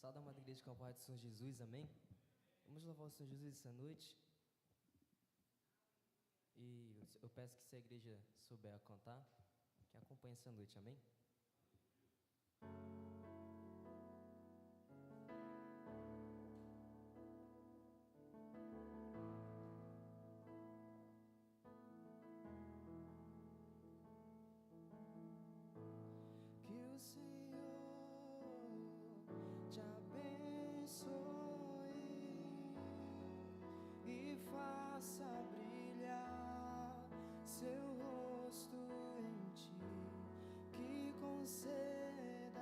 Salve, amada igreja, com a paz do Senhor Jesus, amém? Vamos louvar o Senhor Jesus essa noite. E eu peço que se a igreja souber a cantar, que acompanhe essa noite, amém? Que o Senhor te abençoe e faça brilhar seu rosto em ti, que conceda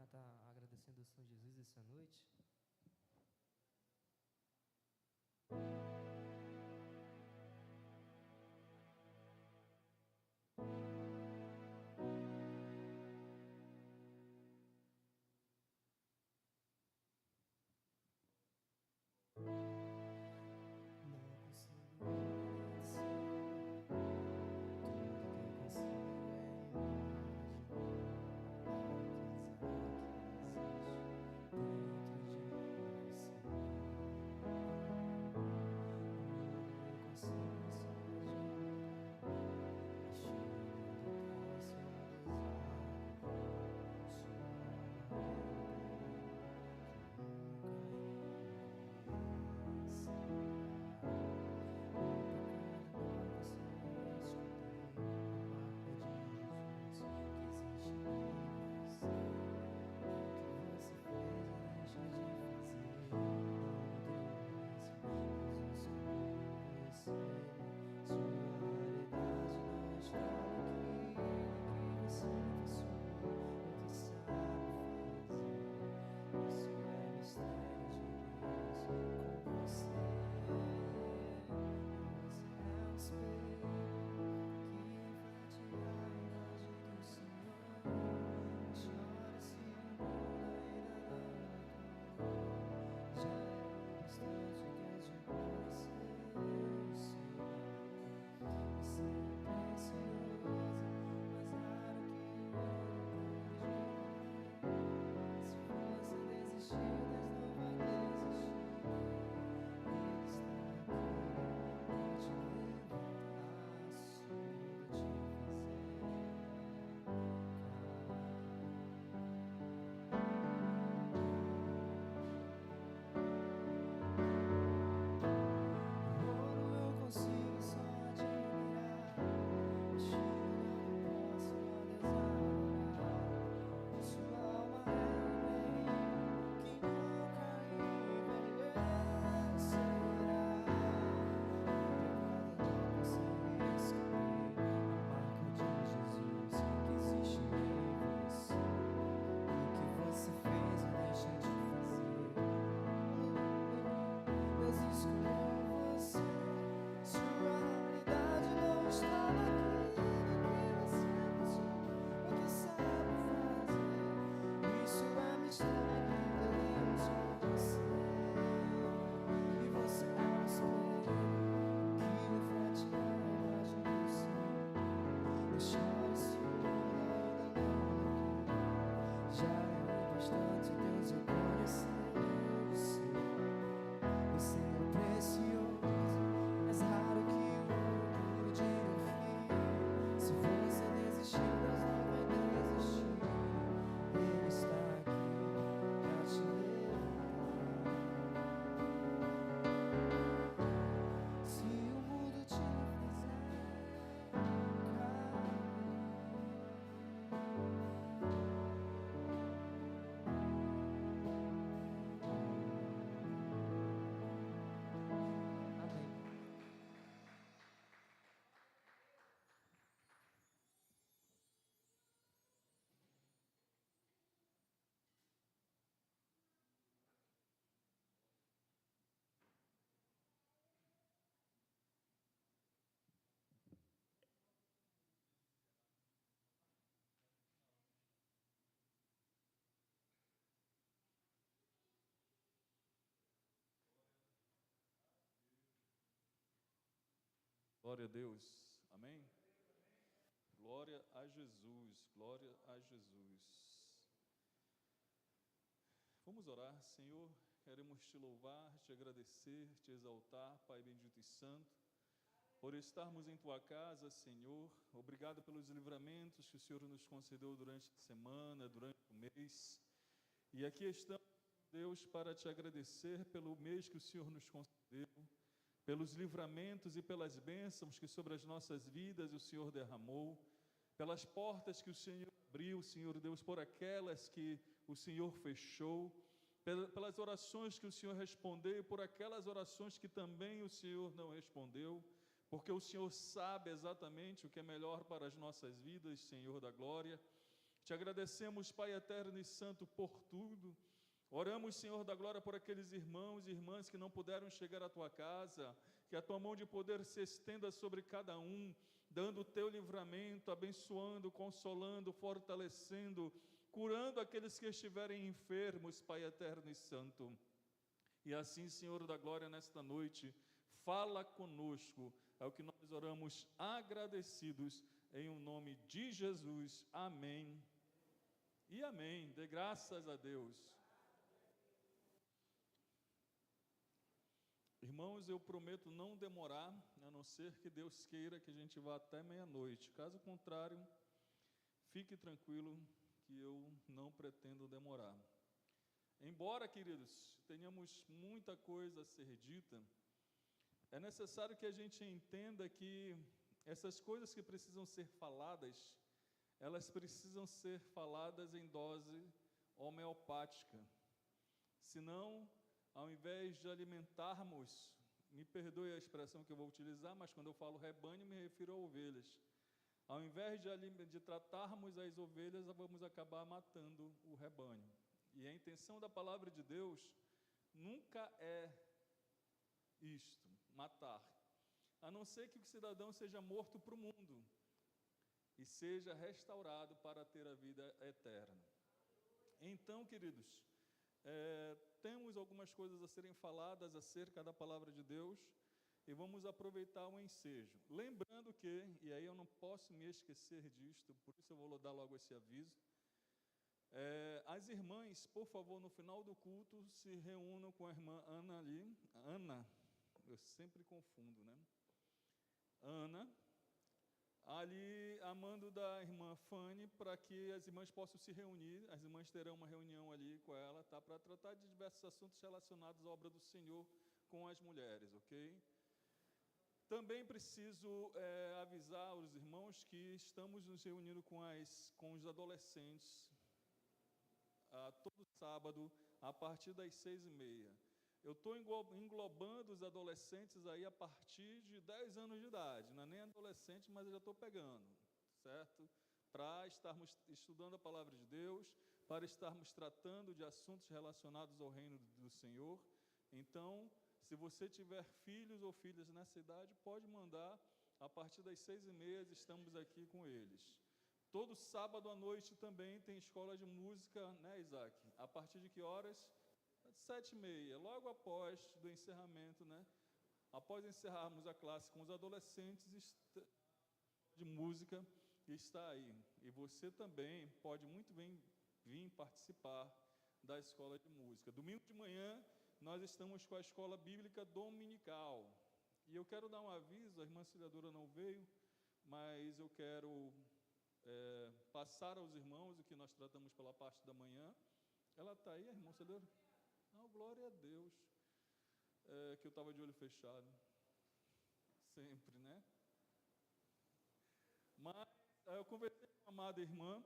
estar agradecendo ao Senhor Jesus essa noite. Glória a Deus, amém? Glória a Jesus, glória a Jesus. Vamos orar. Senhor, queremos te louvar, te agradecer, te exaltar, Pai bendito e santo, por estarmos em tua casa, Senhor. Obrigado pelos livramentos que o Senhor nos concedeu durante a semana, durante o mês. E aqui estamos, Deus, para te agradecer pelo mês que o Senhor nos concedeu, pelos livramentos e pelas bênçãos que sobre as nossas vidas o Senhor derramou, pelas portas que o Senhor abriu, Senhor Deus, por aquelas que o Senhor fechou, pelas orações que o Senhor respondeu e por aquelas orações que também o Senhor não respondeu, porque o Senhor sabe exatamente o que é melhor para as nossas vidas, Senhor da glória. Te agradecemos, Pai eterno e santo, por tudo. Oramos, Senhor da glória, por aqueles irmãos e irmãs que não puderam chegar à Tua casa, que a Tua mão de poder se estenda sobre cada um, dando o Teu livramento, abençoando, consolando, fortalecendo, curando aqueles que estiverem enfermos, Pai eterno e santo. E assim, Senhor da glória, nesta noite, fala conosco, é o que nós oramos agradecidos, em o nome de Jesus, amém e amém. Dê graças a Deus. Irmãos, eu prometo não demorar, a não ser que Deus queira que a gente vá até meia-noite. Caso contrário, fique tranquilo que eu não pretendo demorar. Embora, queridos, tenhamos muita coisa a ser dita, é necessário que a gente entenda que essas coisas que precisam ser faladas, elas precisam ser faladas em dose homeopática. Senão, ao invés de alimentarmos, me perdoe a expressão que eu vou utilizar, mas quando eu falo rebanho, me refiro a ovelhas. Ao invés de tratarmos as ovelhas, vamos acabar matando o rebanho. E a intenção da palavra de Deus nunca é isto, matar. A não ser que o cidadão seja morto para o mundo e seja restaurado para ter a vida eterna. Então, queridos, temos algumas coisas a serem faladas acerca da palavra de Deus e vamos aproveitar o ensejo. Lembrando que, e aí eu não posso me esquecer disto, por isso eu vou dar logo esse aviso, as irmãs, por favor, no final do culto, se reúnam com a irmã Ana ali. Ana, eu sempre confundo, né? Ana, ali a mando da irmã Fanny, para que as irmãs possam se reunir. As irmãs terão uma reunião ali com ela, tá? Para tratar de diversos assuntos relacionados à obra do Senhor com as mulheres, ok? Também preciso avisar os irmãos que estamos nos reunindo com os adolescentes todo sábado, a partir das 6h30. Eu estou englobando os adolescentes aí a partir de 10 anos de idade, não é nem adolescente, mas eu já estou pegando, certo? Para estarmos estudando a palavra de Deus, para estarmos tratando de assuntos relacionados ao reino do Senhor. Então, se você tiver filhos ou filhas nessa idade, pode mandar, a partir das 6h30 estamos aqui com eles. Todo sábado à noite também tem escola de música, né, Isaac? A partir de que horas? 7h30, logo após do encerramento, né? Após encerrarmos a classe com os adolescentes, de música está aí. E você também pode muito bem vir participar da escola de música. Domingo de manhã, nós estamos com a escola bíblica dominical. E eu quero dar um aviso, a irmã auxiliadora não veio, mas eu quero passar aos irmãos o que nós tratamos pela parte da manhã. Ela está aí, a irmã auxiliadora? Não, glória a Deus, que eu estava de olho fechado, sempre, né? Mas eu conversei com a amada irmã,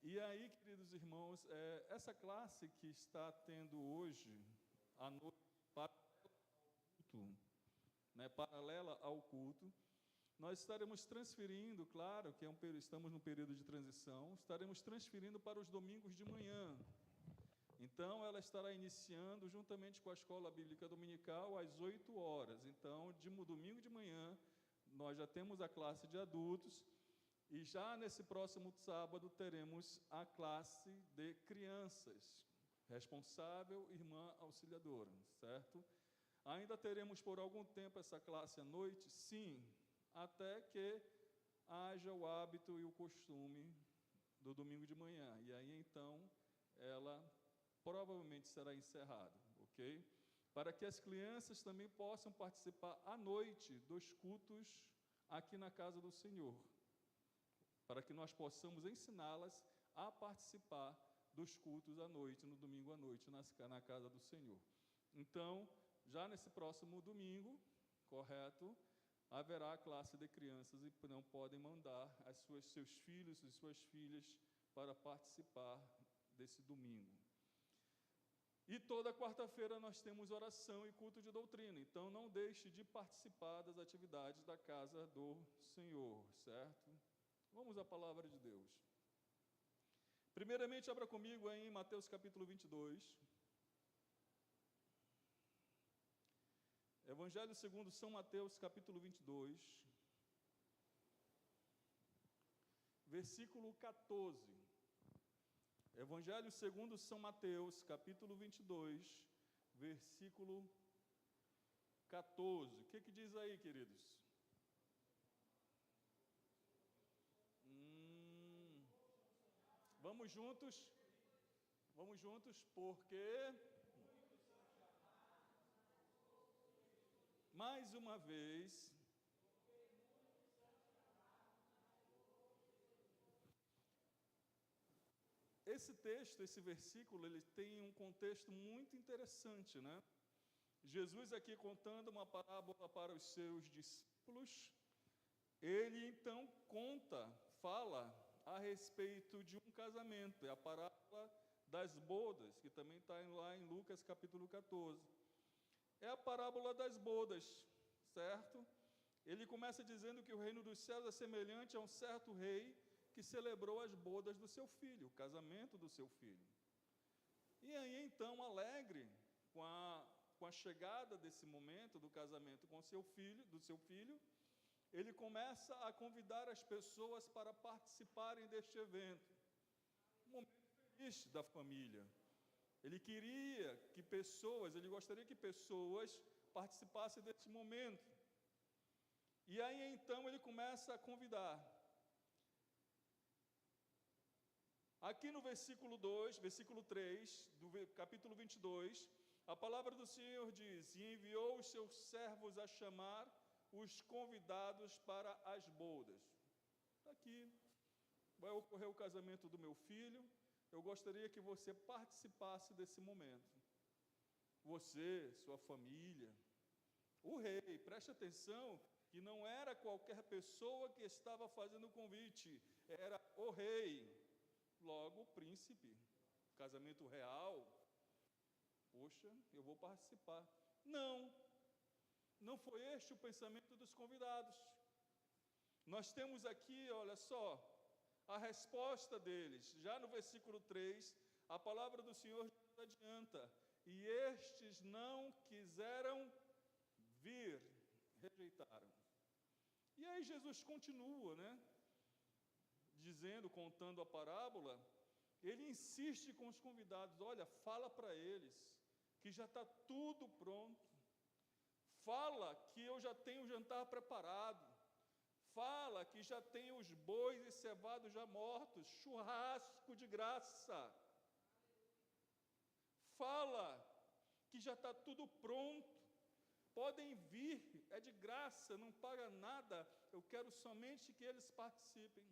e aí, queridos irmãos, essa classe que está tendo hoje, à noite, paralela ao culto, nós estaremos transferindo, claro que estamos no período de transição, estaremos transferindo para os domingos de manhã. Então, ela estará iniciando juntamente com a escola bíblica dominical às 8 horas. Então, domingo de manhã, nós já temos a classe de adultos e já nesse próximo sábado teremos a classe de crianças. Responsável, irmã auxiliadora, certo? Ainda teremos por algum tempo essa classe à noite? Sim, até que haja o hábito e o costume do domingo de manhã. E aí, então, ela provavelmente será encerrada, ok? Para que as crianças também possam participar à noite dos cultos aqui na casa do Senhor, para que nós possamos ensiná-las a participar dos cultos à noite, no domingo à noite, na casa do Senhor. Então, já nesse próximo domingo, correto, haverá a classe de crianças e não podem mandar seus filhos e suas filhas para participar desse domingo. E toda quarta-feira nós temos oração e culto de doutrina, então não deixe de participar das atividades da casa do Senhor, certo? Vamos à palavra de Deus. Primeiramente, abra comigo aí em Mateus capítulo 22. Evangelho segundo São Mateus capítulo 22, versículo 14. Evangelho segundo São Mateus capítulo 22, versículo 14. O que diz aí, queridos? Vamos juntos? Vamos juntos, porque mais uma vez esse texto, esse versículo, ele tem um contexto muito interessante, né? Jesus aqui contando uma parábola para os seus discípulos, ele então fala a respeito de um casamento, é a parábola das bodas, que também está lá em Lucas capítulo 14. É a parábola das bodas, certo? Ele começa dizendo que o reino dos céus é semelhante a um certo rei que celebrou as bodas do seu filho, o casamento do seu filho. E aí então, alegre com a chegada desse momento do casamento com do seu filho, ele começa a convidar as pessoas para participarem deste evento. Um momento feliz da família. Ele gostaria que pessoas participassem desse momento. E aí então ele começa a convidar. Aqui no versículo 3, do capítulo 22, a palavra do Senhor diz: e enviou os seus servos a chamar os convidados para as bodas. Aqui vai ocorrer o casamento do meu filho, eu gostaria que você participasse desse momento. Você, sua família, o rei, preste atenção, que não era qualquer pessoa que estava fazendo o convite, era o rei, logo o príncipe, casamento real. Poxa, eu vou participar. Não foi este o pensamento dos convidados. Nós temos aqui, olha só, a resposta deles. Já no versículo 3, a palavra do Senhor nos adianta: e estes não quiseram vir, rejeitaram. E aí Jesus continua, né? Contando a parábola, ele insiste com os convidados: olha, fala para eles que já está tudo pronto. Fala que eu já tenho o jantar preparado. Fala que já tenho os bois e cevados já mortos, churrasco de graça. Fala que já está tudo pronto. Podem vir, é de graça, não paga nada. Eu quero somente que eles participem.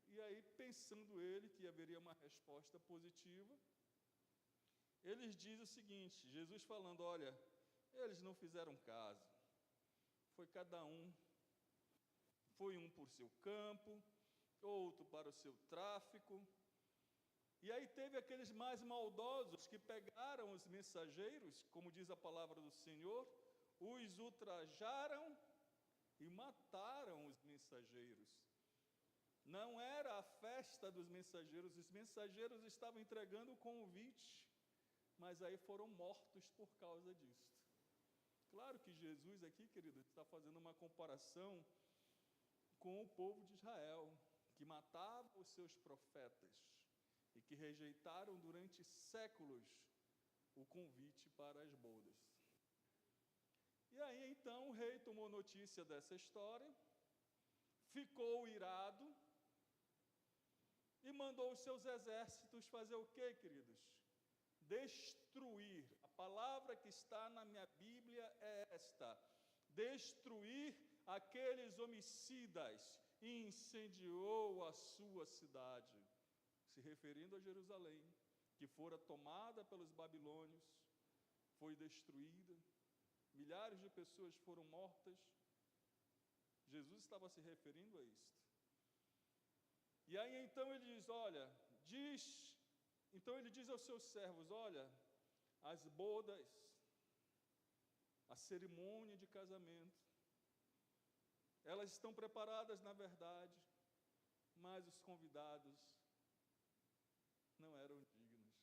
E aí, pensando ele que haveria uma resposta positiva, eles dizem o seguinte, Jesus falando: olha, eles não fizeram caso, foi cada um, foi um por seu campo, outro para o seu tráfico. E aí teve aqueles mais maldosos que pegaram os mensageiros, como diz a palavra do Senhor, os ultrajaram e mataram os mensageiros. Não era a festa dos mensageiros, os mensageiros estavam entregando o convite, mas aí foram mortos por causa disso. Claro que Jesus aqui, querido, está fazendo uma comparação com o povo de Israel, que matava os seus profetas e que rejeitaram durante séculos o convite para as bodas. E aí então o rei tomou notícia dessa história, ficou irado e mandou os seus exércitos fazer o quê, queridos? Destruir. A palavra que está na minha Bíblia é esta: destruir aqueles homicidas, e incendiou a sua cidade, se referindo a Jerusalém, que fora tomada pelos babilônios, foi destruída, milhares de pessoas foram mortas. Jesus estava se referindo a isto. E aí então ele diz, então ele diz aos seus servos: olha, as bodas, a cerimônia de casamento, elas estão preparadas na verdade, mas os convidados não eram dignos.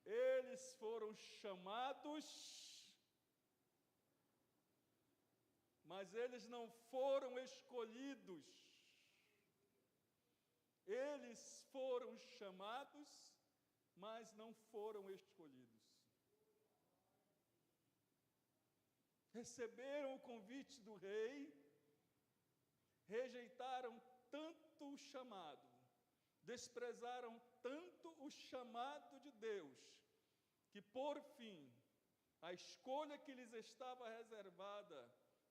Eles foram chamados, mas eles não foram escolhidos. Eles foram chamados, mas não foram escolhidos. Receberam o convite do rei, rejeitaram tanto o chamado, desprezaram tanto o chamado de Deus, que por fim, a escolha que lhes estava reservada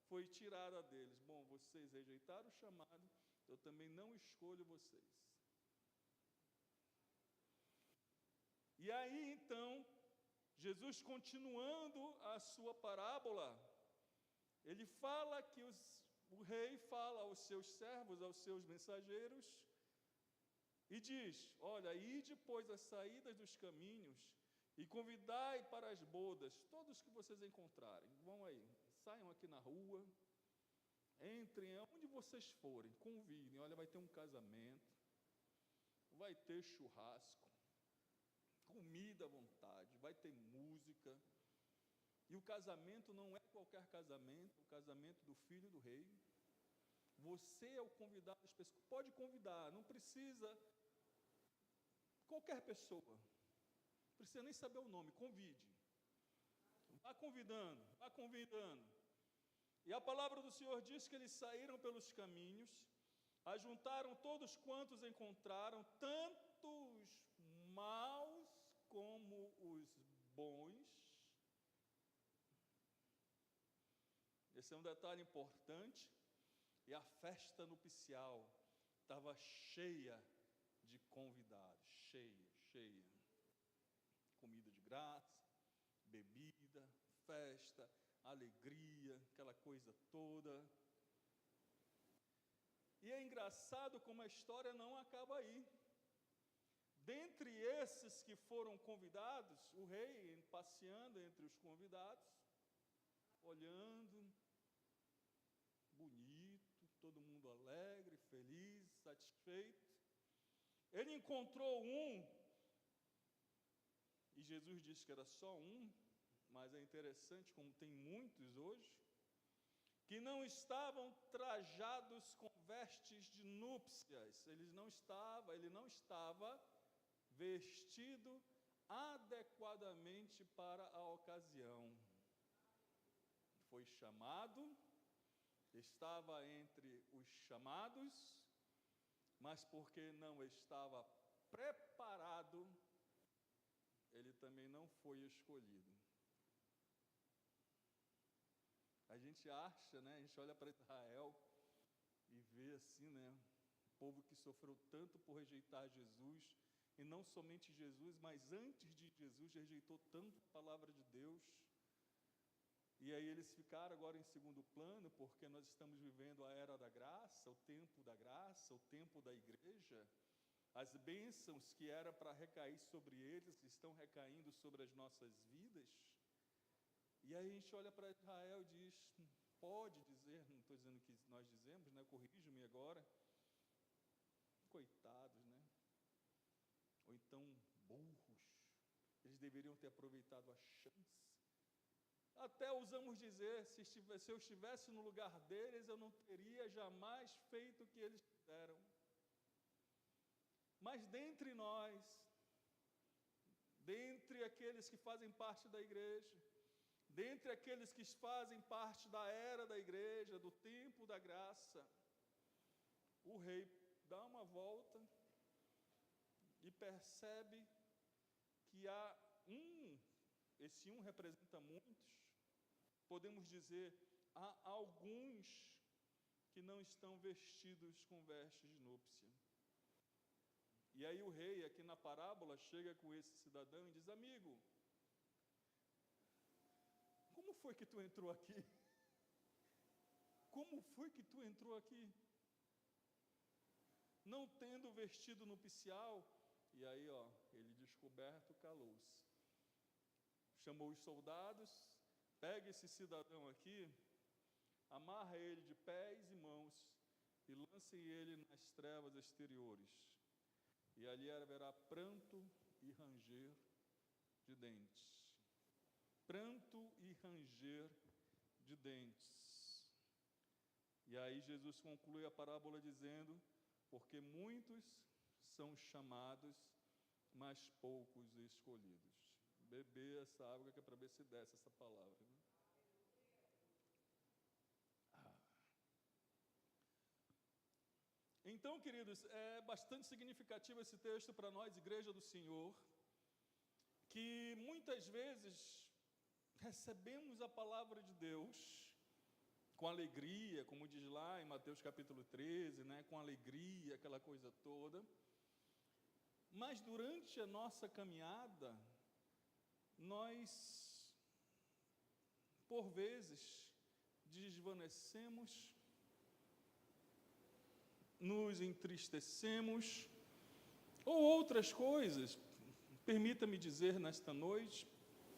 foi tirada deles. Bom, vocês rejeitaram o chamado, eu também não escolho vocês. E aí então, Jesus, continuando a sua parábola, ele fala que o rei fala aos seus servos, aos seus mensageiros, e diz: olha, ide depois as saídas dos caminhos e convidai para as bodas todos que vocês encontrarem. Vão aí, saiam aqui na rua, entrem aonde vocês forem, convidem. Olha, vai ter um casamento, vai ter churrasco, comida à vontade, vai ter música. E o casamento não é qualquer casamento, é o casamento do filho do rei. Você é o convidado específico. Pode convidar, não precisa qualquer pessoa. Não precisa nem saber o nome, convide. Vá convidando, vá convidando. E a palavra do Senhor diz que eles saíram pelos caminhos, ajuntaram todos quantos encontraram, tanto os maus como os bons. Esse é um detalhe importante. E a festa nupcial estava cheia de convidados, cheia. Comida de graça, bebida, festa, alegria, aquela coisa toda. E é engraçado como a história não acaba aí. Dentre esses que foram convidados, o rei passeando entre os convidados, olhando, bonito, todo mundo alegre, feliz, satisfeito. Ele encontrou um, e Jesus disse que era só um, mas é interessante como tem muitos hoje, que não estavam trajados com vestes de núpcias. Ele não estava vestido adequadamente para a ocasião. Foi chamado, estava entre os chamados, mas porque não estava preparado, ele também não foi escolhido. A gente acha, né? A gente olha para Israel e vê assim, né? O povo que sofreu tanto por rejeitar Jesus, e não somente Jesus, mas antes de Jesus rejeitou tanto a palavra de Deus. E aí eles ficaram agora em segundo plano, porque nós estamos vivendo a era da graça, o tempo da graça, o tempo da igreja. As bênçãos que era para recair sobre eles estão recaindo sobre as nossas vidas. E aí a gente olha para Israel e diz, pode dizer, não estou dizendo que nós dizemos, né? Corrija-me agora, coitados, né? Ou então burros, eles deveriam ter aproveitado a chance. Até ousamos dizer, se eu estivesse no lugar deles, eu não teria jamais feito o que eles fizeram. Mas dentre nós, dentre aqueles que fazem parte da igreja, dentre aqueles que fazem parte da era da igreja, do tempo da graça, o rei dá uma volta e percebe que há esse um representa muitos. Podemos dizer, há alguns que não estão vestidos com vestes de núpcia. E aí o rei, aqui na parábola, chega com esse cidadão e diz, amigo, como foi que tu entrou aqui? Como foi que tu entrou aqui? Não tendo vestido nupcial. E aí, ele descoberto, calou-se. Chamou os soldados, pega esse cidadão aqui, amarra ele de pés e mãos e lancem ele nas trevas exteriores. e ali haverá pranto e ranger de dentes. Pranto e ranger de dentes. E aí Jesus conclui a parábola dizendo: porque muitos são chamados, mas poucos escolhidos. Beber essa água que é para ver se desce essa palavra, né? Então, queridos, é bastante significativo esse texto para nós, Igreja do Senhor, que muitas vezes recebemos a palavra de Deus com alegria, como diz lá em Mateus capítulo 13, né, com alegria, aquela coisa toda, mas durante a nossa caminhada, nós, por vezes, desvanecemos, nos entristecemos, ou outras coisas. Permita-me dizer nesta noite,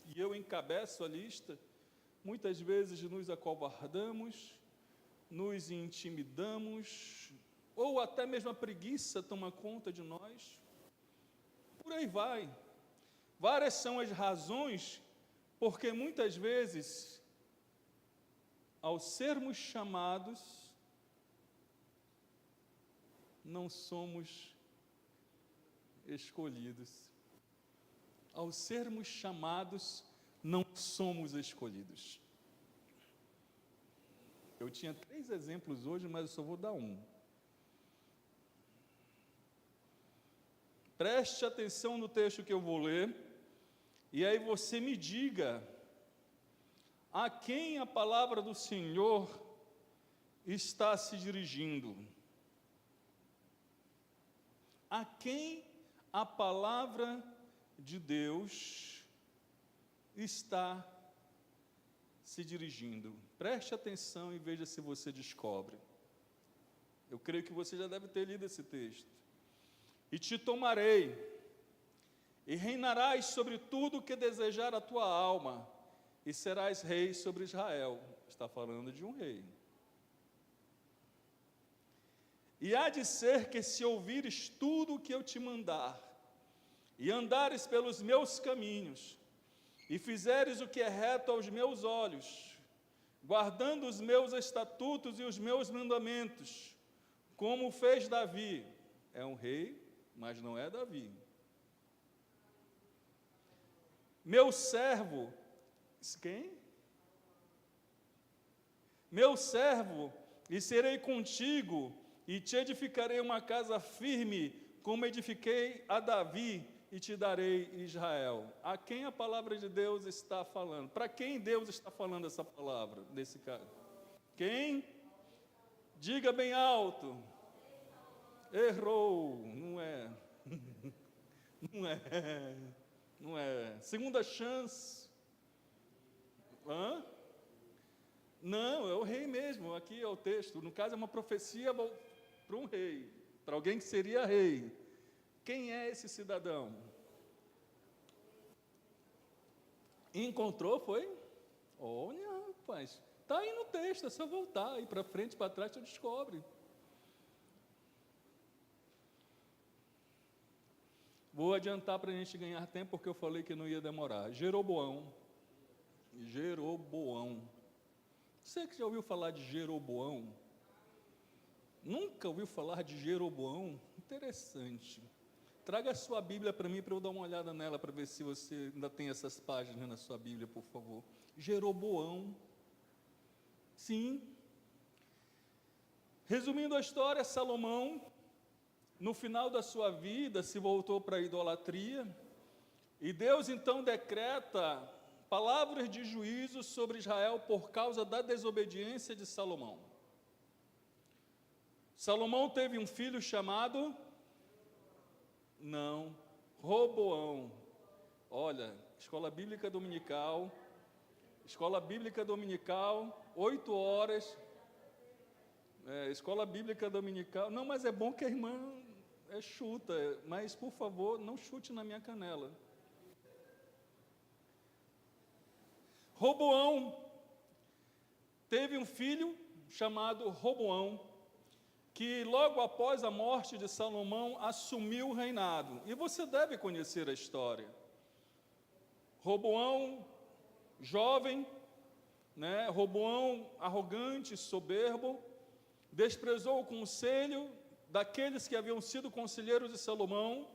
e eu encabeço a lista, muitas vezes nos acovardamos, nos intimidamos, ou até mesmo a preguiça toma conta de nós. Por aí vai. Várias são as razões, porque muitas vezes, ao sermos chamados, não somos escolhidos. Ao sermos chamados, não somos escolhidos. Eu tinha 3 exemplos hoje, mas eu só vou dar um. Preste atenção no texto que eu vou ler, e aí você me diga a quem a palavra do Senhor está se dirigindo. A quem a palavra de Deus está se dirigindo? Preste atenção e veja se você descobre. Eu creio que você já deve ter lido esse texto. E te tomarei, e reinarás sobre tudo o que desejar a tua alma, e serás rei sobre Israel. Está falando de um rei. E há de ser que, se ouvires tudo o que eu te mandar, e andares pelos meus caminhos, e fizeres o que é reto aos meus olhos, guardando os meus estatutos e os meus mandamentos, como fez Davi. É um rei, mas não é Davi. Meu servo, quem? Meu servo, e serei contigo, e te edificarei uma casa firme, como edifiquei a Davi, e te darei Israel. A quem a palavra de Deus está falando? Para quem Deus está falando essa palavra, nesse caso? Quem? Diga bem alto. Errou, não é. Não é. Não é. Segunda chance. Hã? Não, é o rei mesmo, aqui é o texto. No caso, é uma profecia para um rei, para alguém que seria rei. Quem é esse cidadão? Encontrou, foi? Olha, rapaz, está aí no texto, é só voltar, aí para frente, para trás, você descobre. Vou adiantar para a gente ganhar tempo, porque eu falei que não ia demorar. Jeroboão. Você que já ouviu falar de Jeroboão? Nunca ouviu falar de Jeroboão? Interessante. Traga a sua Bíblia para mim, para eu dar uma olhada nela, para ver se você ainda tem essas páginas na sua Bíblia, por favor. Jeroboão. Sim. Resumindo a história, Salomão, no final da sua vida, se voltou para a idolatria, e Deus então decreta palavras de juízo sobre Israel por causa da desobediência de Salomão. Salomão teve um filho chamado... Não, Roboão. Olha, escola bíblica dominical, 8 horas, escola bíblica dominical. Não, mas é bom que a irmã chuta, mas por favor, não chute na minha canela. Roboão teve um filho chamado Roboão, que logo após a morte de Salomão assumiu o reinado. E você deve conhecer a história. Roboão, jovem, Roboão arrogante, soberbo, desprezou o conselho daqueles que haviam sido conselheiros de Salomão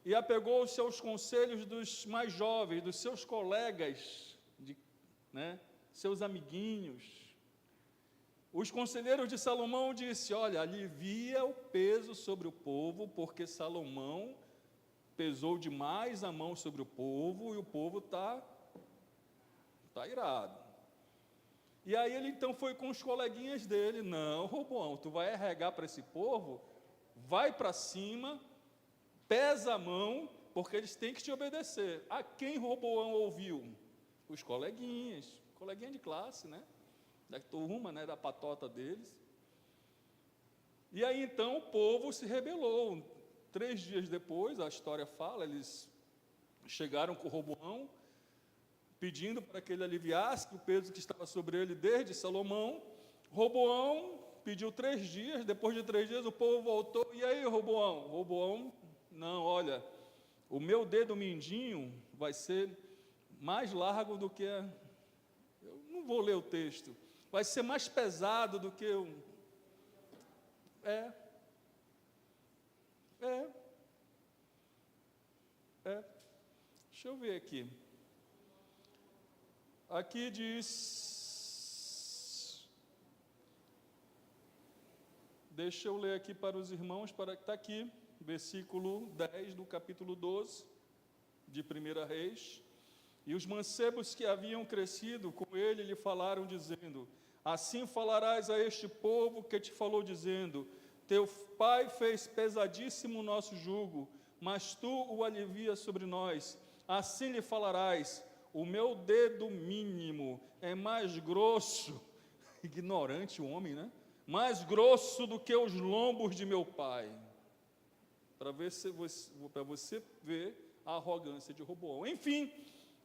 e apegou-se aos conselhos dos mais jovens, dos seus colegas, seus amiguinhos. Os conselheiros de Salomão disseram: olha, alivia o peso sobre o povo, porque Salomão pesou demais a mão sobre o povo e o povo está irado. E aí ele então foi com os coleguinhas dele: não, Roboão, tu vai arregar para esse povo, vai para cima, pesa a mão, porque eles têm que te obedecer. A quem Roboão ouviu? Os coleguinhas de classe, da turma, da patota deles. E aí então o povo se rebelou. 3 dias depois, a história fala, eles chegaram com Roboão, pedindo para que ele aliviasse o peso que estava sobre ele desde Salomão. Roboão pediu 3 dias, depois de 3 dias o povo voltou. E aí, Roboão? Roboão, não, olha, o meu dedo mindinho vai ser mais largo do que eu não vou ler o texto, vai ser mais pesado do que deixa eu ver aqui. Aqui diz, deixa eu ler aqui para os irmãos, está aqui, versículo 10 do capítulo 12 de 1 Reis. E os mancebos que haviam crescido com ele lhe falaram, dizendo: assim falarás a este povo que te falou, dizendo: teu pai fez pesadíssimo o nosso jugo, mas tu o alivias sobre nós. Assim lhe falarás: o meu dedo mínimo é mais grosso, ignorante o homem, mais grosso do que os lombos de meu pai. Para você ver a arrogância de Roboão. Enfim,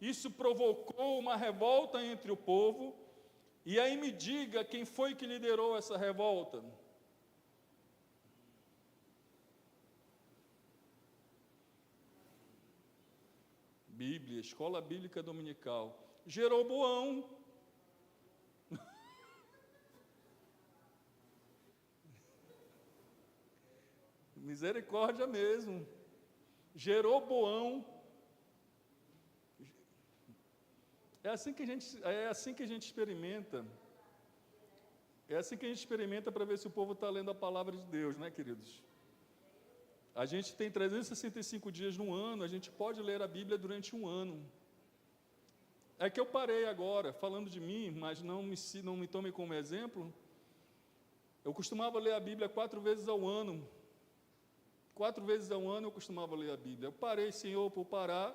isso provocou uma revolta entre o povo. E aí me diga quem foi que liderou essa revolta. Bíblia, Escola Bíblica Dominical. Jeroboão. Misericórdia mesmo. Jeroboão. É assim que a gente experimenta. É assim que a gente experimenta para ver se o povo está lendo a palavra de Deus, queridos? A gente tem 365 dias no ano, a gente pode ler a Bíblia durante um ano. É que eu parei agora, falando de mim, mas não me tome como exemplo. Eu costumava ler a Bíblia 4 vezes ao ano. 4 vezes ao ano eu costumava ler a Bíblia. Eu parei, Senhor, por parar,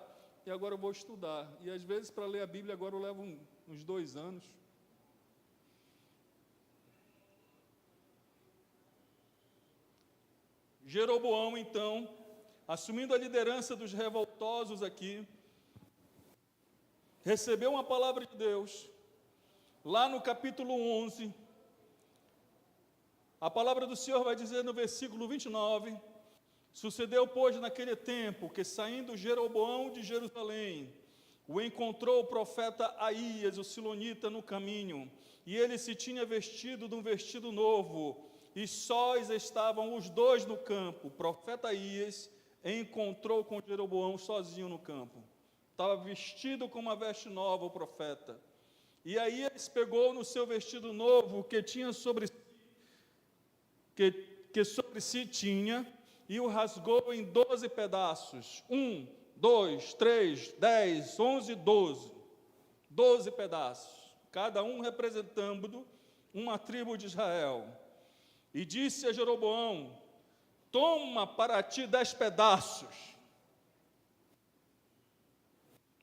e agora eu vou estudar. E às vezes para ler a Bíblia agora eu levo uns 2 anos. Jeroboão, então, assumindo a liderança dos revoltosos aqui, recebeu uma palavra de Deus. Lá no capítulo 11, a palavra do Senhor vai dizer no versículo 29, sucedeu, pois, naquele tempo, que saindo Jeroboão de Jerusalém, o encontrou o profeta Aías, o silonita, no caminho, e ele se tinha vestido de um vestido novo, e sós estavam os dois no campo. O profeta Aías encontrou com Jeroboão sozinho no campo. Estava vestido com uma veste nova o profeta. E Aías pegou no seu vestido novo que tinha sobre si, que sobre si tinha, e o rasgou em 12 pedaços. 1, 2, 3, 10, 11, 12. 12 pedaços, cada um representando uma tribo de Israel. E disse a Jeroboão: toma para ti 10 pedaços.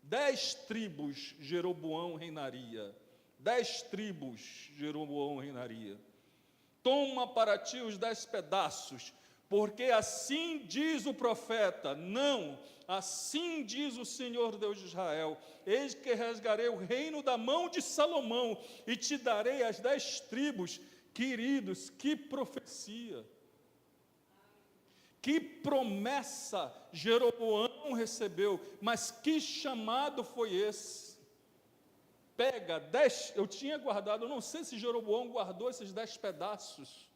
10 tribos Jeroboão reinaria. 10 tribos Jeroboão reinaria. Toma para ti os 10 pedaços, porque assim diz o profeta: não, assim diz o Senhor Deus de Israel: eis que rasgarei o reino da mão de Salomão, e te darei as 10 tribos Queridos, que profecia, que promessa Jeroboão recebeu, mas que chamado foi esse? Pega 10, eu tinha guardado, eu não sei se Jeroboão guardou esses 10 pedaços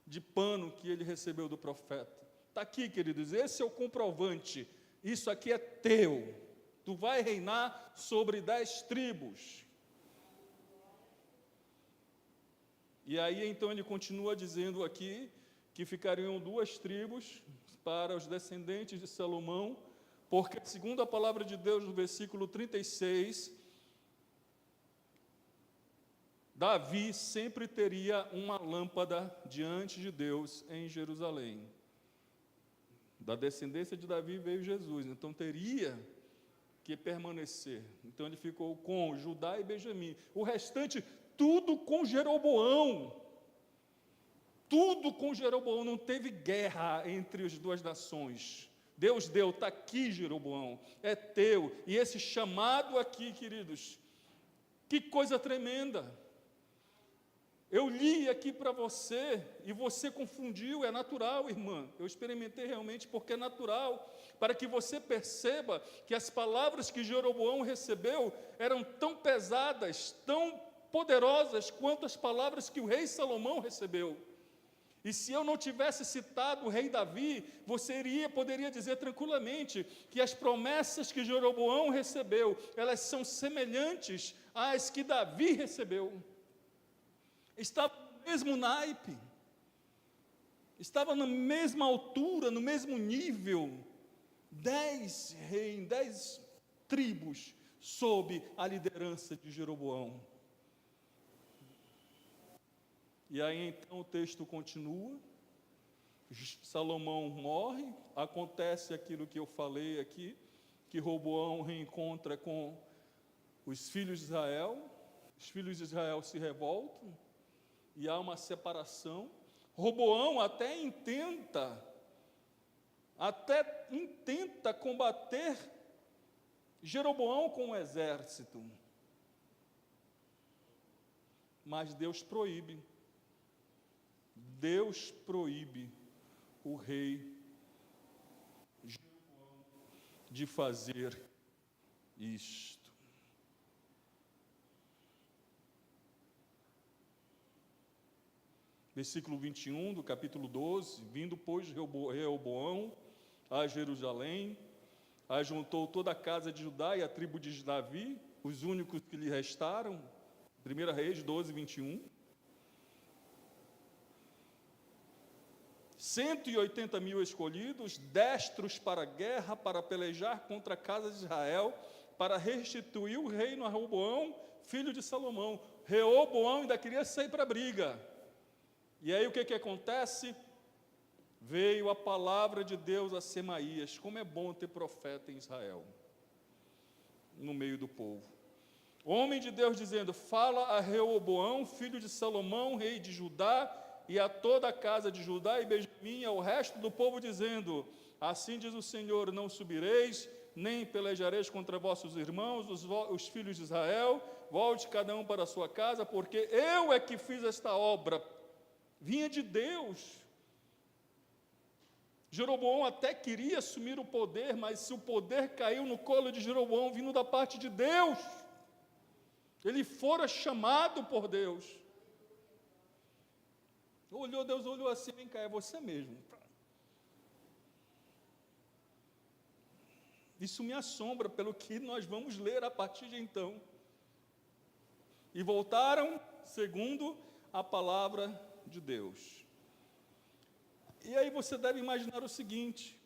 de pano que ele recebeu do profeta. Está aqui, queridos, esse é o comprovante, isso aqui é teu, tu vai reinar sobre 10 tribos. E aí, então, ele continua dizendo aqui, que ficariam 2 tribos para os descendentes de Salomão, porque, segundo a palavra de Deus, no versículo 36, Davi sempre teria uma lâmpada diante de Deus em Jerusalém. Da descendência de Davi veio Jesus, então teria que permanecer. Então ele ficou com Judá e Benjamim. O restante, tudo com Jeroboão. Tudo com Jeroboão, não teve guerra entre as 2 nações. Deus deu, está aqui Jeroboão, é teu. E esse chamado aqui, queridos, que coisa tremenda. Eu li aqui para você, e você confundiu, é natural, irmã. Eu experimentei realmente porque é natural, para que você perceba que as palavras que Jeroboão recebeu eram tão pesadas, tão poderosas, quanto as palavras que o rei Salomão recebeu. E se eu não tivesse citado o rei Davi, você poderia dizer tranquilamente que as promessas que Jeroboão recebeu, elas são semelhantes às que Davi recebeu. Estava no mesmo naipe, estava na mesma altura, no mesmo nível, 10 reinos, 10 tribos sob a liderança de Jeroboão. E aí então o texto continua, Salomão morre, acontece aquilo que eu falei aqui, que Roboão reencontra com os filhos de Israel, os filhos de Israel se revoltam, e há uma separação. Roboão até intenta combater Jeroboão com o exército, mas Deus proíbe o rei Jeroboão de fazer isto. Versículo 21 do capítulo 12, vindo, pois, Reoboão a Jerusalém, ajuntou toda a casa de Judá e a tribo de Davi, os únicos que lhe restaram, 1 Reis 12, 21, 180.000 escolhidos, destros para a guerra, para pelejar contra a casa de Israel, para restituir o reino a Reoboão, filho de Salomão. Reoboão ainda queria sair para a briga. E aí o que acontece? Veio a palavra de Deus a Semaías. Como é bom ter profeta em Israel, no meio do povo. Homem de Deus dizendo: fala a Reoboão, filho de Salomão, rei de Judá, e a toda a casa de Judá e Benjamim, ao resto do povo, dizendo: assim diz o Senhor, não subireis, nem pelejareis contra vossos irmãos, os filhos de Israel, volte cada um para a sua casa, porque eu é que fiz esta obra. Vinha de Deus. Jeroboão até queria assumir o poder, mas se o poder caiu no colo de Jeroboão, vindo da parte de Deus, ele fora chamado por Deus. Deus olhou assim: vem cá, é você mesmo. Isso me assombra pelo que nós vamos ler a partir de então. E voltaram segundo a palavra de Deus. E aí você deve imaginar o seguinte,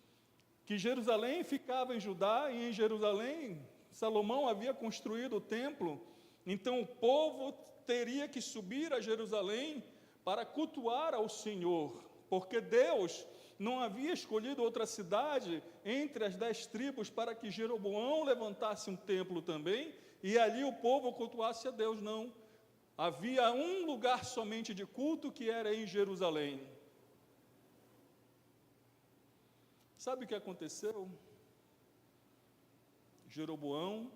que Jerusalém ficava em Judá, e em Jerusalém Salomão havia construído o templo, então o povo teria que subir a Jerusalém para cultuar ao Senhor, porque Deus não havia escolhido outra cidade entre as 10 tribos para que Jeroboão levantasse um templo também, e ali o povo cultuasse a Deus, não. Havia um lugar somente de culto, que era em Jerusalém. Sabe o que aconteceu? Jeroboão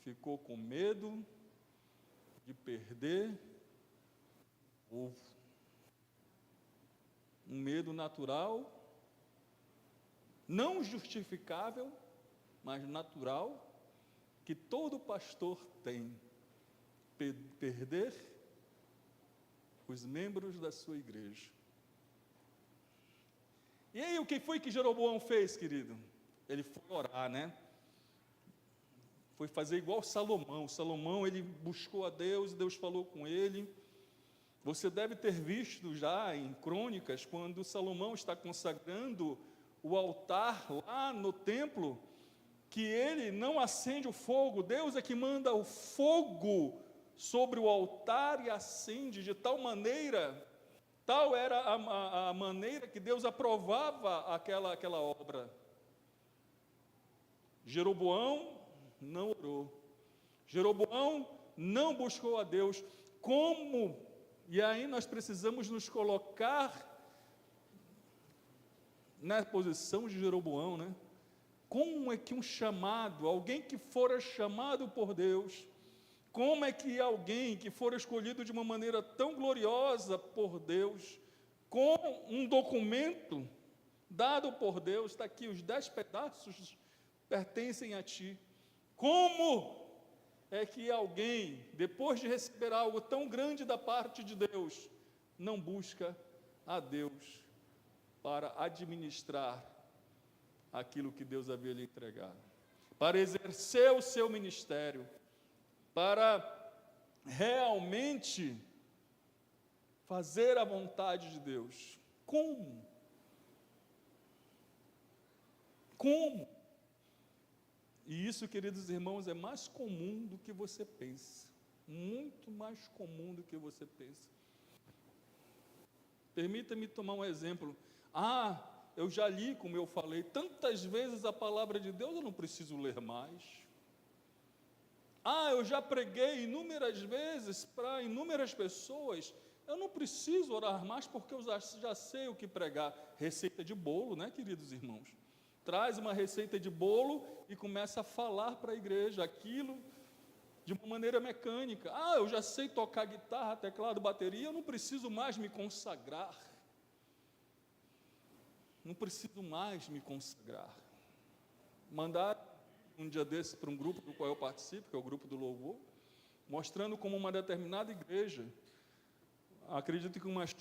ficou com medo de perder povo. Um medo natural, não justificável, mas natural, que todo pastor tem. Perder os membros da sua igreja. E aí, o que foi que Jeroboão fez, querido? Ele foi orar, né? Foi fazer igual Salomão. Salomão, ele buscou a Deus, e Deus falou com ele. Você deve ter visto já em Crônicas, quando Salomão está consagrando o altar lá no templo, que ele não acende o fogo, Deus é que manda o fogo sobre o altar e acende de tal maneira, tal era a maneira que Deus aprovava aquela obra. Jeroboão não orou, Jeroboão não buscou a Deus. Como? E aí nós precisamos nos colocar na posição de Jeroboão, né? Como é que um chamado, alguém que fora chamado por Deus, como é que alguém que for escolhido de uma maneira tão gloriosa por Deus, com um documento dado por Deus, está aqui, os 10 pedaços pertencem a ti. Como é que alguém, depois de receber algo tão grande da parte de Deus, não busca a Deus para administrar aquilo que Deus havia lhe entregado, para exercer o seu ministério, para realmente fazer a vontade de Deus? Como? Como? E isso, queridos irmãos, é mais comum do que você pensa, muito mais comum do que você pensa. Permita-me tomar um exemplo. Eu já li, como eu falei, tantas vezes a palavra de Deus, eu não preciso ler mais. Eu já preguei inúmeras vezes para inúmeras pessoas, eu não preciso orar mais porque eu já sei o que pregar. Receita de bolo, né, queridos irmãos? Traz uma receita de bolo e começa a falar para a igreja aquilo de uma maneira mecânica. Eu já sei tocar guitarra, teclado, bateria, eu não preciso mais me consagrar. Não preciso mais me consagrar. Mandar um dia desse para um grupo do qual eu participo, que é o grupo do louvor, mostrando como uma determinada igreja, acredito que umas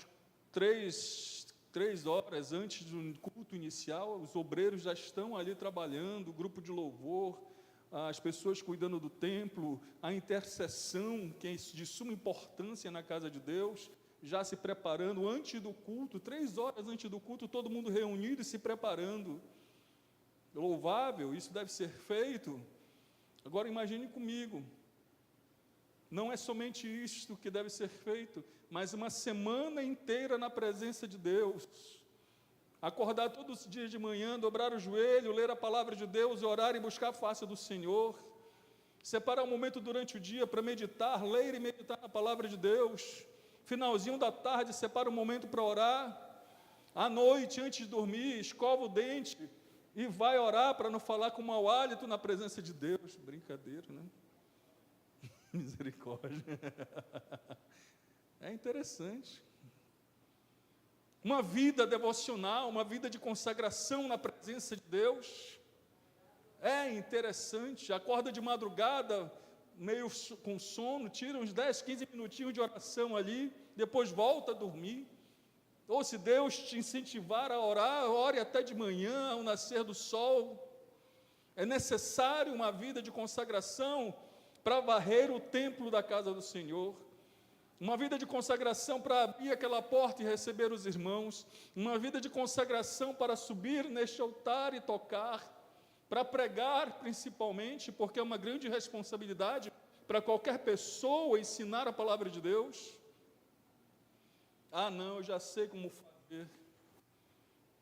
3 horas antes do culto inicial, os obreiros já estão ali trabalhando, o grupo de louvor, as pessoas cuidando do templo, a intercessão, que é de suma importância na casa de Deus, já se preparando antes do culto, 3 horas antes do culto, todo mundo reunido e se preparando. Louvável, isso deve ser feito. Agora imagine comigo, não é somente isto que deve ser feito, mas uma semana inteira na presença de Deus. Acordar todos os dias de manhã, dobrar o joelho, ler a palavra de Deus, orar e buscar a face do Senhor. Separar um momento durante o dia para meditar, ler e meditar na palavra de Deus. Finalzinho da tarde, separa um momento para orar. À noite, antes de dormir, escova o dente e vai orar para não falar com mau hálito na presença de Deus. Brincadeira, né? Misericórdia. É interessante. Uma vida devocional, uma vida de consagração na presença de Deus. É interessante. Acorda de madrugada, meio com sono, tira uns 10, 15 minutinhos de oração ali, depois volta a dormir. Ou se Deus te incentivar a orar, ore até de manhã, ao nascer do sol. É necessário uma vida de consagração para varrer o templo da casa do Senhor. Uma vida de consagração para abrir aquela porta e receber os irmãos. Uma vida de consagração para subir neste altar e tocar. Para pregar, principalmente, porque é uma grande responsabilidade para qualquer pessoa ensinar a palavra de Deus. Não, eu já sei como fazer.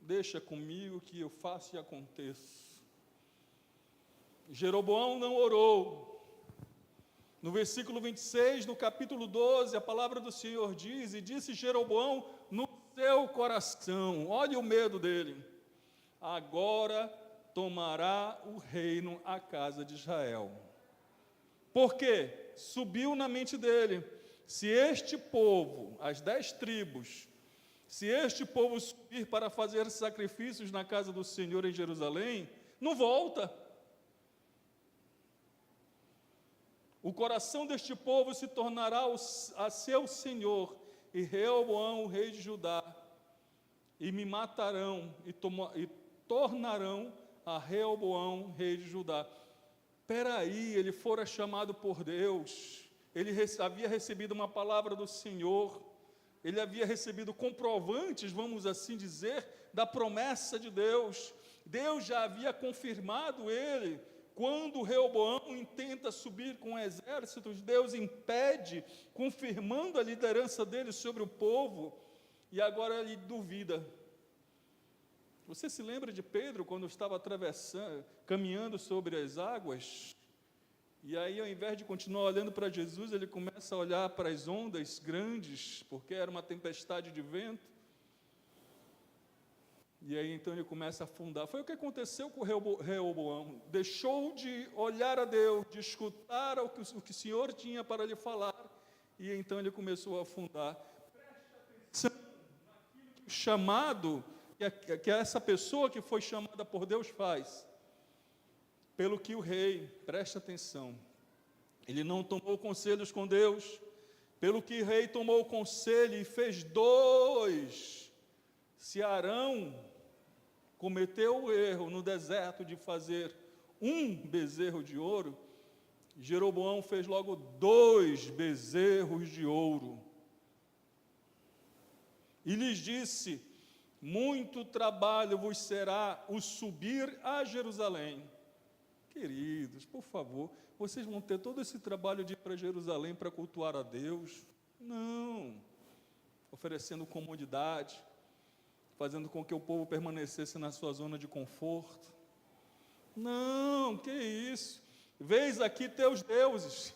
Deixa comigo que eu faço e aconteça. Jeroboão não orou. No versículo 26, no capítulo 12, a palavra do Senhor diz: e disse Jeroboão no seu coração, olha o medo dele, agora tomará o reino a casa de Israel. Por quê? Subiu na mente dele, se este povo, as 10 tribos, se este povo subir para fazer sacrifícios na casa do Senhor em Jerusalém, não volta. O coração deste povo se tornará a seu senhor, e Reoboão, o rei de Judá, e me matarão, e tornarão a Reoboão, rei de Judá. Peraí, ele fora chamado por Deus, ele havia recebido uma palavra do Senhor, ele havia recebido comprovantes, vamos assim dizer, da promessa de Deus. Deus já havia confirmado ele. Quando Reoboão intenta subir com exércitos, Deus impede, confirmando a liderança dele sobre o povo, e agora ele duvida. Você se lembra de Pedro, quando estava caminhando sobre as águas? E aí, ao invés de continuar olhando para Jesus, ele começa a olhar para as ondas grandes, porque era uma tempestade de vento. E aí, então, ele começa a afundar. Foi o que aconteceu com Reoboão. Deixou de olhar a Deus, de escutar o que o Senhor tinha para lhe falar, e então ele começou a afundar. Preste atenção naquilo que o chamado, que essa pessoa que foi chamada por Deus faz. Pelo que o rei, preste atenção, ele não tomou conselhos com Deus, pelo que o rei tomou conselho e fez 2. Se Arão cometeu o erro no deserto de fazer 1 bezerro de ouro, Jeroboão fez logo 2 bezerros de ouro. E lhes disse: muito trabalho vos será o subir a Jerusalém. Queridos, por favor, vocês vão ter todo esse trabalho de ir para Jerusalém para cultuar a Deus? Não. Oferecendo comodidade, fazendo com que o povo permanecesse na sua zona de conforto. Não, que isso? Vês aqui teus deuses.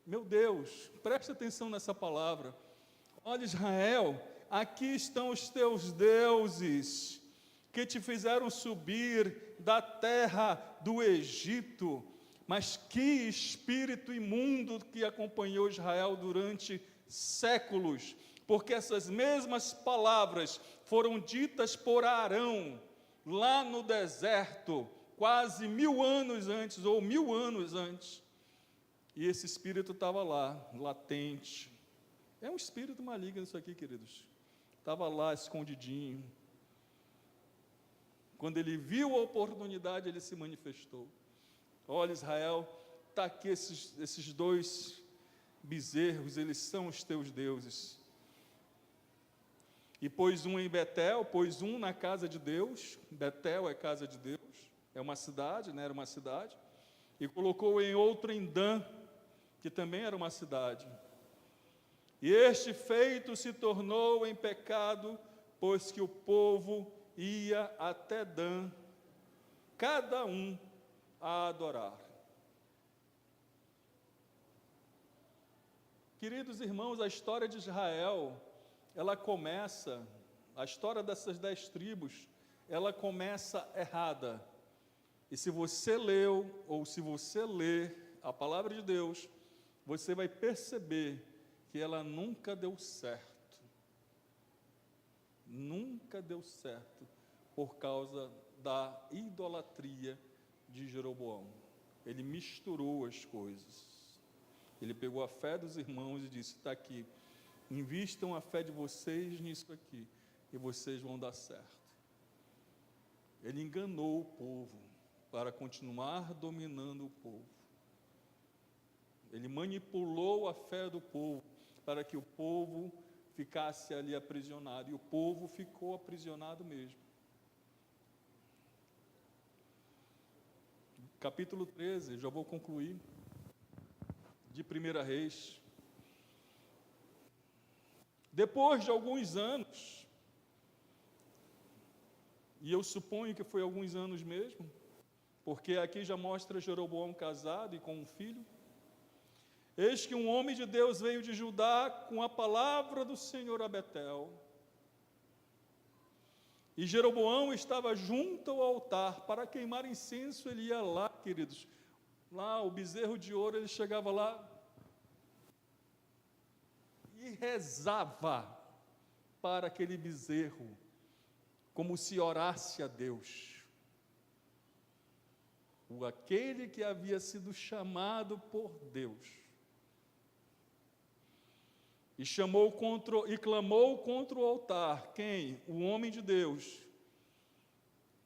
Meu Deus, preste atenção nessa palavra. Olha, Israel, aqui estão os teus deuses, que te fizeram subir da terra do Egito. Mas que espírito imundo que acompanhou Israel durante séculos, porque essas mesmas palavras foram ditas por Arão, lá no deserto, quase 1000 anos antes, ou 1000 anos antes, e esse espírito estava lá, latente. É um espírito maligno isso aqui, queridos, estava lá escondidinho. Quando ele viu a oportunidade, ele se manifestou. Olha, Israel, está aqui esses 2 bezerros, eles são os teus deuses. E pôs um em Betel, pôs um na casa de Deus. Betel é casa de Deus, é uma cidade, né? Era uma cidade. E colocou em outro em Dan, que também era uma cidade. E este feito se tornou em pecado, pois que o povo ia até Dan, cada um a adorar. Queridos irmãos, a história de Israel, ela começa, a história dessas 10 tribos, ela começa errada. E se você leu, ou se você ler a palavra de Deus, você vai perceber que ela nunca deu certo. Nunca deu certo por causa da idolatria de Jeroboão. Ele misturou as coisas. Ele pegou a fé dos irmãos e disse: está aqui, invistam a fé de vocês nisso aqui, e vocês vão dar certo. Ele enganou o povo para continuar dominando o povo. Ele manipulou a fé do povo para que o povo ficasse ali aprisionado, e o povo ficou aprisionado mesmo. Capítulo 13, já vou concluir, de 1 Reis. Depois de alguns anos, e eu suponho que foi alguns anos mesmo, porque aqui já mostra Jeroboão casado e com um filho. Eis que um homem de Deus veio de Judá com a palavra do Senhor a Betel. E Jeroboão estava junto ao altar para queimar incenso. Ele ia lá, queridos, lá o bezerro de ouro, ele chegava lá, e rezava para aquele bezerro, como se orasse a Deus. Aquele que havia sido chamado por Deus. E clamou contra o altar. Quem? O homem de Deus.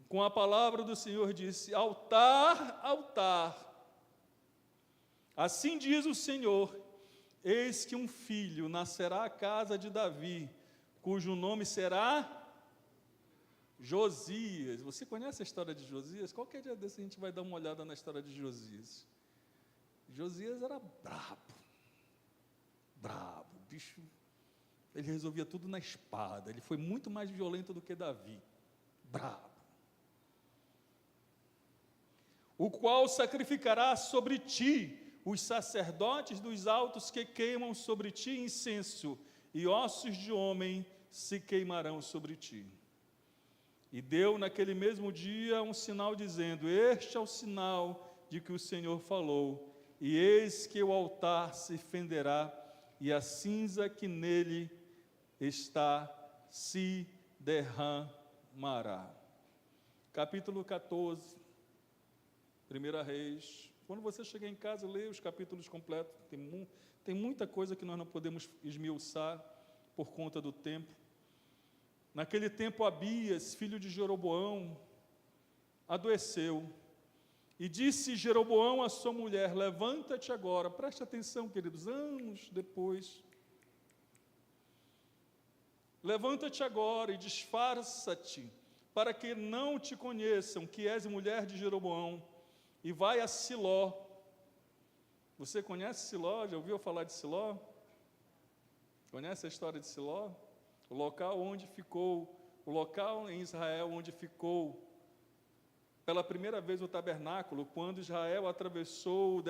Com a palavra do Senhor disse: altar, altar. Assim diz o Senhor: eis que um filho nascerá à casa de Davi, cujo nome será Josias. Você conhece a história de Josias? Qualquer dia desse a gente vai dar uma olhada na história de Josias. Josias era brabo, bicho. Ele resolvia tudo na espada. Ele foi muito mais violento do que Davi. Brabo. O qual sacrificará sobre ti os sacerdotes dos altos que queimam sobre ti incenso, e ossos de homem se queimarão sobre ti. E deu naquele mesmo dia um sinal dizendo: este é o sinal de que o Senhor falou, e eis que o altar se fenderá, e a cinza que nele está se derramará. Capítulo 14, 1 Reis. Quando você chegar em casa, leia os capítulos completos. Tem muita coisa que nós não podemos esmiuçar por conta do tempo. Naquele tempo, Abias, filho de Jeroboão, adoeceu. E disse Jeroboão à sua mulher: levanta-te agora. Preste atenção, queridos, anos depois. Levanta-te agora e disfarça-te, para que não te conheçam que és mulher de Jeroboão, e vai a Siló. Você conhece Siló? Já ouviu falar de Siló? Conhece a história de Siló? O local em Israel onde ficou pela primeira vez o tabernáculo, quando Israel atravessou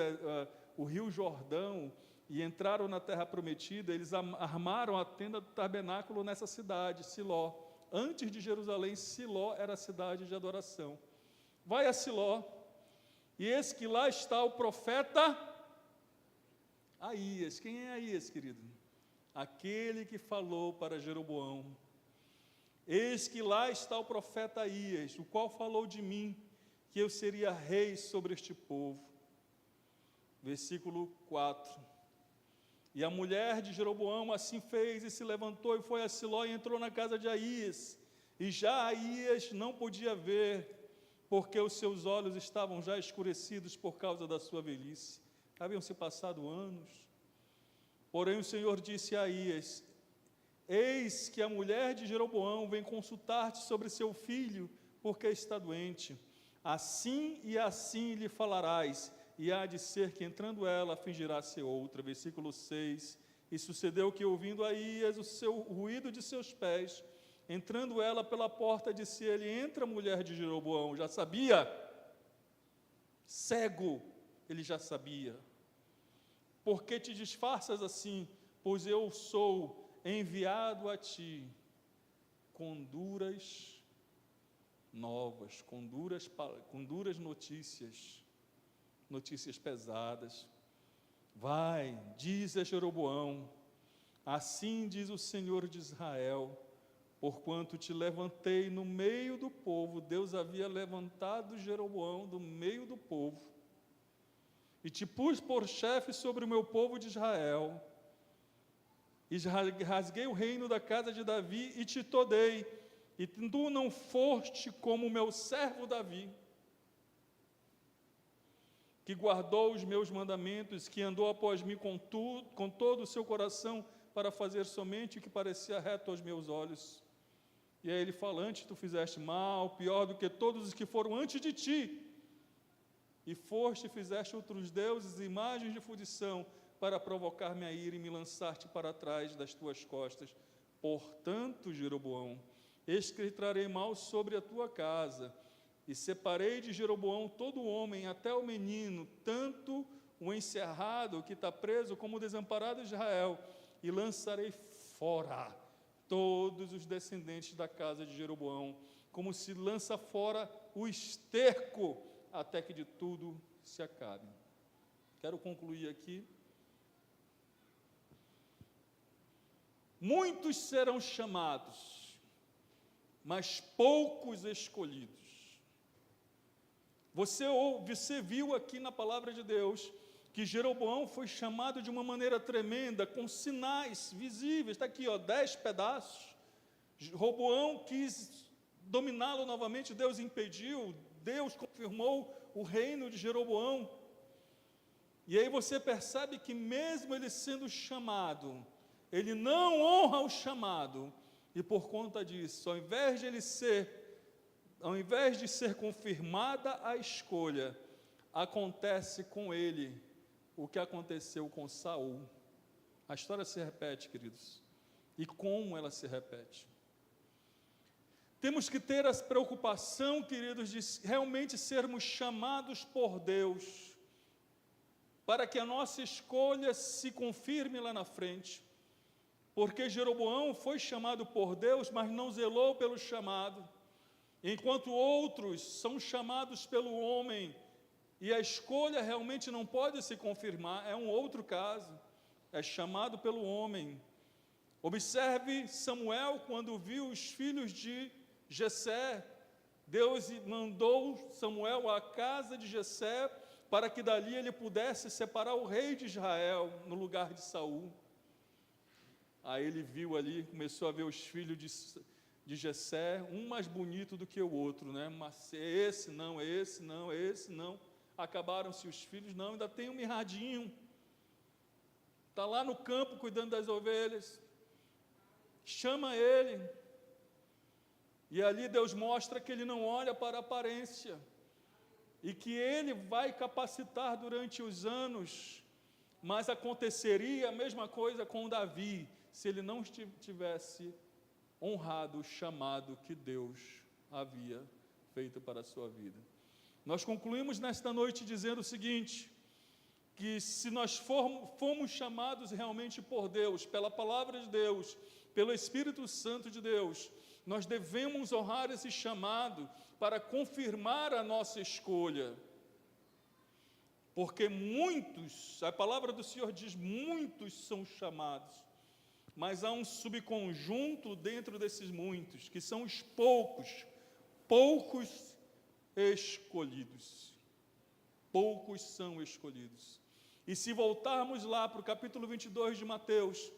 o rio Jordão e entraram na terra prometida, eles armaram a tenda do tabernáculo nessa cidade, Siló. Antes de Jerusalém, Siló era a cidade de adoração. Vai a Siló, e eis que lá está o profeta Aías. Quem é Aías, querido? Aquele que falou para Jeroboão: eis que lá está o profeta Aías, o qual falou de mim, que eu seria rei sobre este povo. Versículo 4. E a mulher de Jeroboão assim fez, e se levantou e foi a Siló e entrou na casa de Aías. E já Aías não podia ver, porque os seus olhos estavam já escurecidos por causa da sua velhice. Haviam se passado anos. Porém o Senhor disse a Aías: eis que a mulher de Jeroboão vem consultar-te sobre seu filho, porque está doente. Assim e assim lhe falarás, e há de ser que entrando ela fingirá ser outra. Versículo 6. E sucedeu que, ouvindo Aías o ruído de seus pés, entrando ela pela porta, disse ele: entra, mulher de Jeroboão. Já sabia, cego, ele já sabia. Por que te disfarças assim? Pois eu sou enviado a ti com duras novas, com duras notícias pesadas. Vai, diz a Jeroboão: assim diz o Senhor de Israel, porquanto te levantei no meio do povo. Deus havia levantado Jeroboão do meio do povo, e te pus por chefe sobre o meu povo de Israel, e rasguei o reino da casa de Davi, e te todei, e tu não foste como o meu servo Davi, que guardou os meus mandamentos, que andou após mim com todo o seu coração, para fazer somente o que parecia reto aos meus olhos. E aí ele fala: antes tu fizeste mal, pior do que todos os que foram antes de ti, e foste e fizeste outros deuses, imagens de fundição, para provocar minha ira e me lançar-te para trás das tuas costas. Portanto, Jeroboão, eis que trarei mal sobre a tua casa, e separei de Jeroboão todo homem, até o menino, tanto o encerrado que está preso, como o desamparado de Israel, e lançarei fora todos os descendentes da casa de Jeroboão, como se lança fora o esterco, até que de tudo se acabe. Quero concluir aqui. Muitos serão chamados, mas poucos escolhidos. Você viu aqui na palavra de Deus que Jeroboão foi chamado de uma maneira tremenda, com sinais visíveis. Está aqui, 10 pedaços. Roboão quis dominá-lo novamente, Deus impediu, Deus confirmou o reino de Jeroboão. E aí você percebe que mesmo ele sendo chamado, ele não honra o chamado, e por conta disso, ao invés de ser confirmada a escolha, acontece com ele o que aconteceu com Saul. A história se repete, queridos. E como ela se repete? Temos que ter a preocupação, queridos, de realmente sermos chamados por Deus, para que a nossa escolha se confirme lá na frente. Porque Jeroboão foi chamado por Deus, mas não zelou pelo chamado, enquanto outros são chamados pelo homem, e a escolha realmente não pode se confirmar, é um outro caso, é chamado pelo homem. Observe Samuel, quando viu os filhos de Jessé, Deus mandou Samuel à casa de Jessé, para que dali ele pudesse separar o rei de Israel, no lugar de Saul. Aí ele viu ali, começou a ver os filhos de Jessé, um mais bonito do que o outro, né? Mas esse não, esse não, esse não. Acabaram-se os filhos, não, ainda tem um mirradinho. Está lá no campo cuidando das ovelhas. Chama ele. E ali Deus mostra que ele não olha para a aparência, e que ele vai capacitar durante os anos, mas aconteceria a mesma coisa com Davi, se ele não tivesse honrado o chamado que Deus havia feito para a sua vida. Nós concluímos nesta noite dizendo o seguinte, que se nós fomos chamados realmente por Deus, pela palavra de Deus, pelo Espírito Santo de Deus, nós devemos honrar esse chamado para confirmar a nossa escolha. Porque muitos, a palavra do Senhor diz, muitos são chamados, mas há um subconjunto dentro desses muitos, que são os poucos escolhidos. Poucos são escolhidos. E se voltarmos lá para o capítulo 22 de Mateus,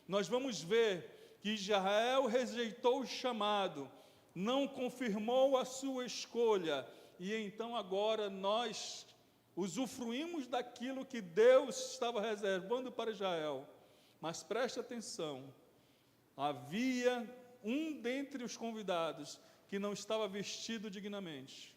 nós vamos ver que Israel rejeitou o chamado, não confirmou a sua escolha, e então agora nós usufruímos daquilo que Deus estava reservando para Israel. Mas preste atenção, havia um dentre os convidados que não estava vestido dignamente,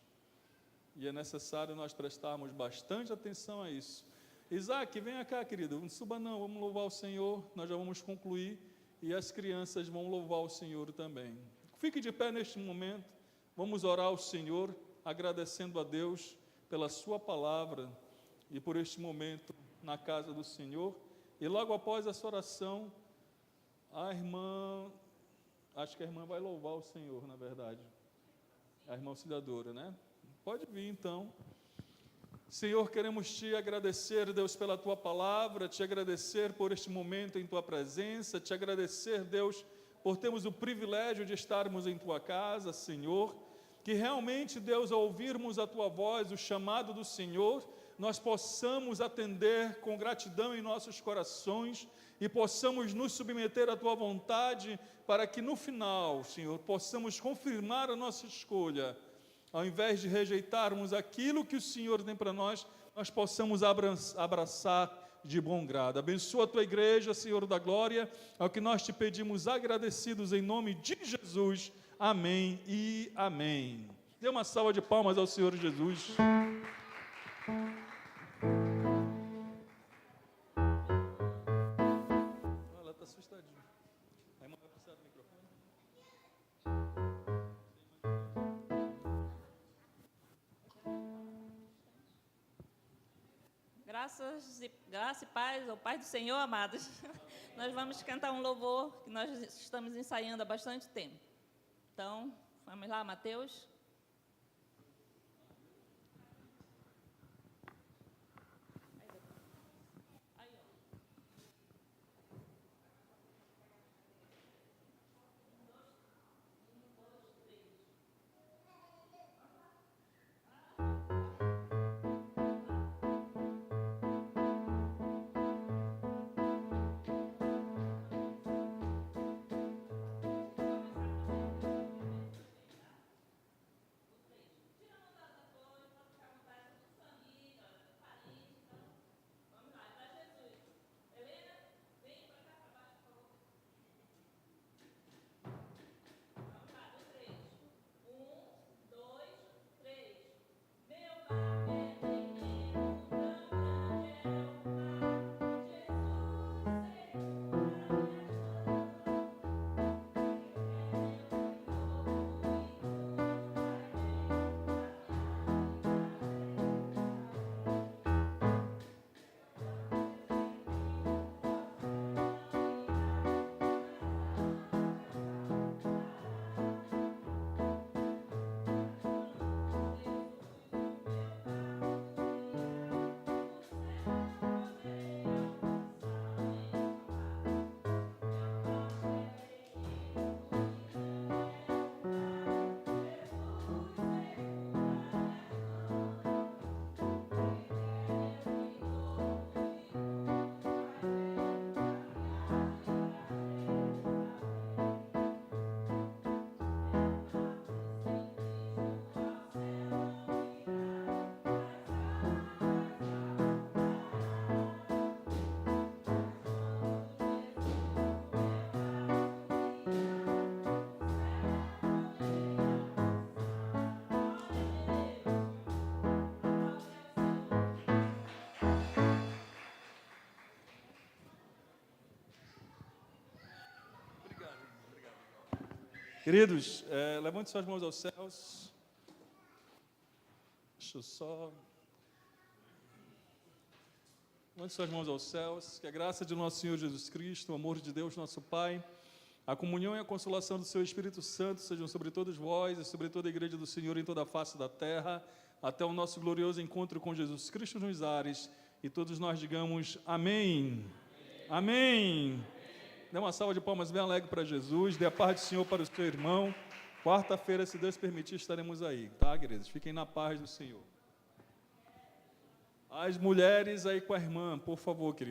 e é necessário nós prestarmos bastante atenção a isso. Isaac, venha cá, querido, não suba não, vamos louvar o Senhor, nós já vamos concluir, e as crianças vão louvar o Senhor também. Fique de pé neste momento, vamos orar ao Senhor, agradecendo a Deus pela sua palavra, e por este momento na casa do Senhor. E logo após essa oração, acho que a irmã vai louvar o Senhor, na verdade, a irmã auxiliadora, né? Pode vir então. Senhor, queremos te agradecer, Deus, pela tua palavra, te agradecer por este momento em tua presença, te agradecer, Deus, por termos o privilégio de estarmos em tua casa, Senhor, que realmente, Deus, ao ouvirmos a tua voz, o chamado do Senhor, nós possamos atender com gratidão em nossos corações e possamos nos submeter à tua vontade, para que no final, Senhor, possamos confirmar a nossa escolha. Ao invés de rejeitarmos aquilo que o Senhor tem para nós, nós possamos abraçar de bom grado. Abençoa a tua igreja, Senhor da glória, é o que nós te pedimos agradecidos em nome de Jesus. Amém e amém. Dê uma salva de palmas ao Senhor Jesus. Ela está assustadinha. A irmã vai precisar do microfone? Graça e paz ao Pai do Senhor, amados. Nós vamos cantar um louvor que nós estamos ensaiando há bastante tempo. Então, vamos lá, Mateus. Queridos, levante suas mãos aos céus. Deixa eu só... Levante suas mãos aos céus. Que a graça de nosso Senhor Jesus Cristo, o amor de Deus, nosso Pai, a comunhão e a consolação do seu Espírito Santo sejam sobre todos vós e sobre toda a igreja do Senhor em toda a face da terra, até o nosso glorioso encontro com Jesus Cristo nos ares. E todos nós digamos amém. Amém. Dê uma salva de palmas bem alegre para Jesus. Dê a paz do Senhor para o seu irmão. Quarta-feira, se Deus permitir, estaremos aí, tá, queridos? Fiquem na paz do Senhor. As mulheres aí com a irmã, por favor, queridos.